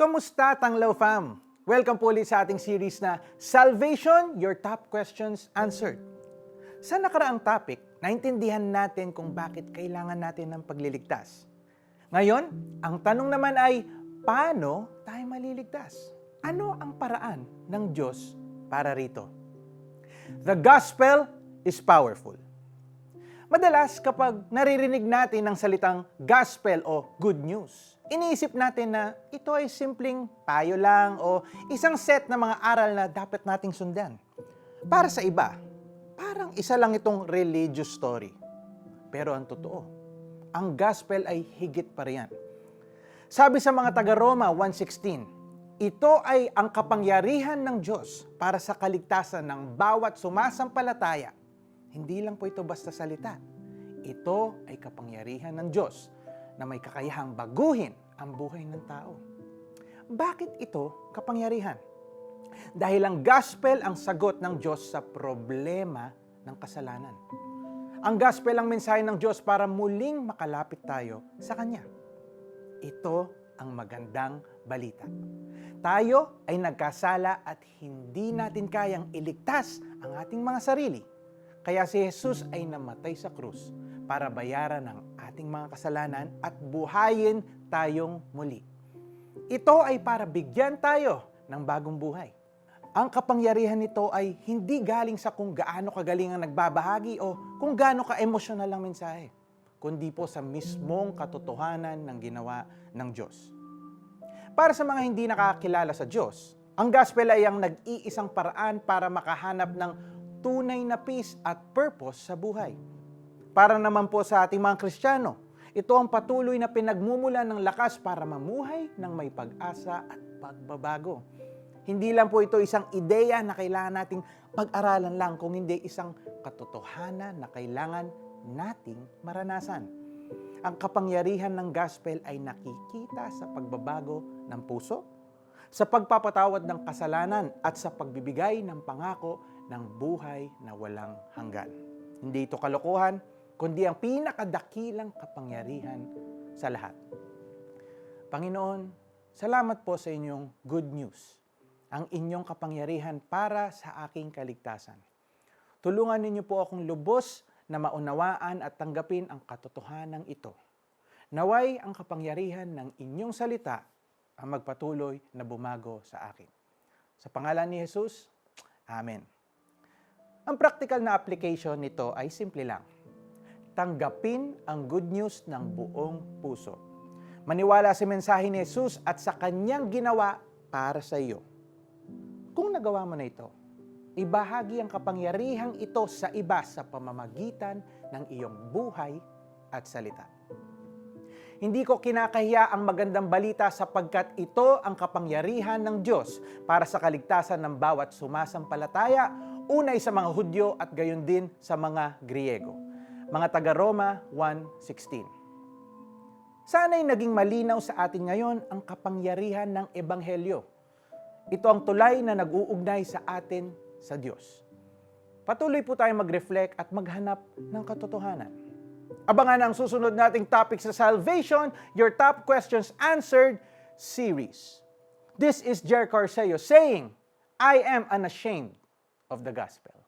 Kamusta, Tanglaw Fam? Welcome po ulit sa ating series na Salvation, Your Top Questions Answered. Sa nakaraang topic, naintindihan natin kung bakit kailangan natin ng pagliligtas. Ngayon, ang tanong naman ay, paano tayo maliligtas? Ano ang paraan ng Diyos para rito? The gospel is powerful. Madalas kapag naririnig natin ang salitang gospel o good news, iniisip natin na ito ay simpleng payo lang o isang set na mga aral na dapat nating sundan. Para sa iba, parang isa lang itong religious story. Pero ang totoo, ang gospel ay higit pa riyan. Sabi sa mga taga-Roma 1:16, ito ay ang kapangyarihan ng Diyos para sa kaligtasan ng bawat sumasampalataya. Hindi lang po ito basta salita. Ito ay kapangyarihan ng Diyos na may kakayahang baguhin ang buhay ng tao. Bakit ito kapangyarihan? Dahil ang gospel ang sagot ng Diyos sa problema ng kasalanan. Ang gospel ang mensahe ng Diyos para muling makalapit tayo sa Kanya. Ito ang magandang balita. Tayo ay nagkasala at hindi natin kayang iligtas ang ating mga sarili. Kaya si Jesus ay namatay sa krus para bayaran ang ating mga kasalanan at buhayin tayong muli. Ito ay para bigyan tayo ng bagong buhay. Ang kapangyarihan nito ay hindi galing sa kung gaano kagaling ang nagbabahagi o kung gaano ka-emosyonal ang mensahe, kundi po sa mismong katotohanan ng ginawa ng Diyos. Para sa mga hindi nakakilala sa Diyos, ang gospel ay ang nag-iisang paraan para makahanap ng tunay na peace at purpose sa buhay. Para naman po sa ating mga Kristiyano, ito ang patuloy na pinagmumulan ng lakas para mamuhay ng may pag-asa at pagbabago. Hindi lang po ito isang ideya na kailangan nating pag-aralan lang, kung hindi isang katotohanan na kailangan nating maranasan. Ang kapangyarihan ng gospel ay nakikita sa pagbabago ng puso, sa pagpapatawad ng kasalanan at sa pagbibigay ng pangako ng buhay na walang hanggan. Hindi ito kalokohan, kundi ang pinakadakilang kapangyarihan sa lahat. Panginoon, salamat po sa inyong good news, ang inyong kapangyarihan para sa aking kaligtasan. Tulungan ninyo po akong lubos na maunawaan at tanggapin ang katotohanan ito. Naway ang kapangyarihan ng inyong salita ang magpatuloy na bumago sa akin. Sa pangalan ni Jesus, Amen. Ang practical na application nito ay simple lang. Tanggapin ang good news ng buong puso. Maniwala sa mensahe ni Jesus at sa kanyang ginawa para sa iyo. Kung nagawa mo na ito, ibahagi ang kapangyarihang ito sa iba sa pamamagitan ng iyong buhay at salita. Hindi ko kinakahiya ang magandang balita sapagkat ito ang kapangyarihan ng Diyos para sa kaligtasan ng bawat sumasampalataya, unay sa mga Hudyo at gayon din sa mga Griego. Mga taga-Roma 1:16. Sana'y naging malinaw sa atin ngayon ang kapangyarihan ng Ebanghelyo. Ito ang tulay na nag-uugnay sa atin sa Diyos. Patuloy po tayong mag-reflect at maghanap ng katotohanan. Abangan ang susunod nating topic sa Salvation, Your Top Questions Answered series. This is Jer Carceo saying, I am unashamed of the gospel.